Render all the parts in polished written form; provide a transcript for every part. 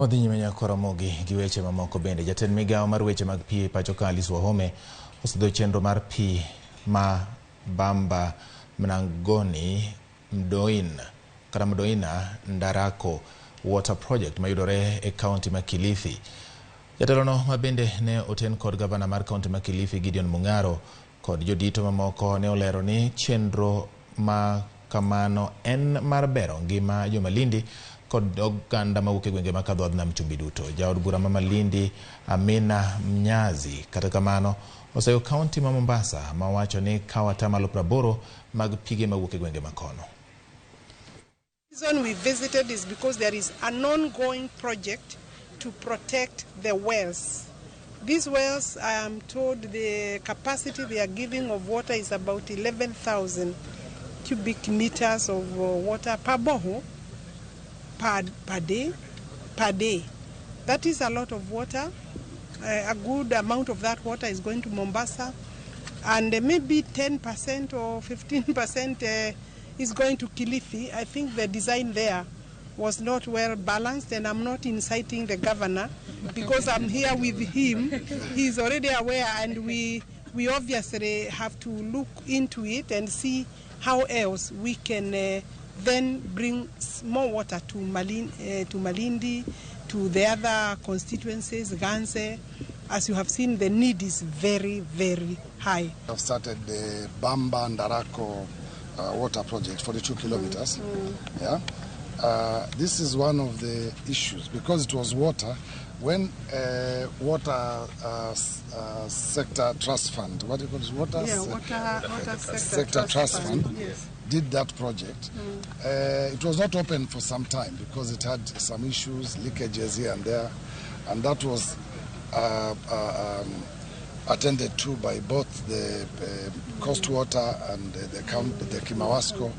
Odhi nyime Ramogi gi weche mamoko bende. Jatend migao mar weche mag pi pacho ka Alice Wahome osidho chenro mar pi ma Bamba Mnangoni Mdoina Ndarako Water Project mayudore e kaunti ma Kilifi. Jatelono ma bende ne oten kod gavana mar kaunti ma Kilifi Gideon Mungaro kod jodito mamoko ne olero ni chenro ma kamano en mar bero ngima jomalindi kod oganda mawuok e gwenge makadho nam chumbi duto. Jaod bura ma Malindi Amina Mnyazi kata kamano oseyo kaunti ma Mombasa mawacho ni kawa tamalo 80 mag pige mawuok e gwenge makono. The reason we visited is because there is an ongoing project to protect the wells. These wells, I am told the capacity they are giving of water is about 11,000 cubic meters of water per borehole per day. That is a lot of water. A good amount of that water is going to Mombasa, and maybe 10% or 15% is going to Kilifi. I think the design there was not well balanced, and I'm not inciting the governor because I'm here with him. He's already aware, and we obviously have to look into it and see how else we can then bring more water to Malindi, to the other constituencies, Ganze. As you have seen, the need is very, very high. I've started the Bamba Ndarako water project, 42 kilometers. This is one of the issues because it was water. When water sector trust fund, what do you call it? Water sector trust fund, yes, did that project. It was not open for some time because it had some issues, leakages here and there, and that was attended to by both the Coast Water and the Kimawasco,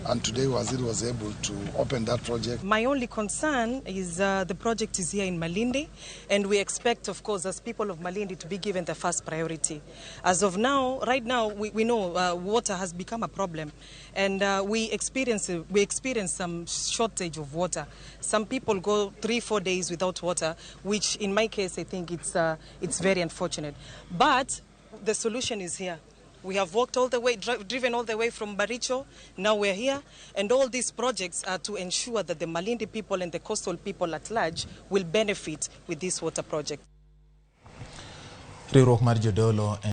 and today Waziri was able to open that project. My only concern is the project is here in Malindi, and we expect, of course, as people of Malindi to be given the first priority. As of now, right now, we know water has become a problem, and we experience some shortage of water. Some people go 3-4 days without water, which in my case, I think it's very unfortunate. But the solution is here. We have walked all the way, driven all the way from Baricho. Now we're here, and all these projects are to ensure that the Malindi people and the coastal people at large will benefit with this water project.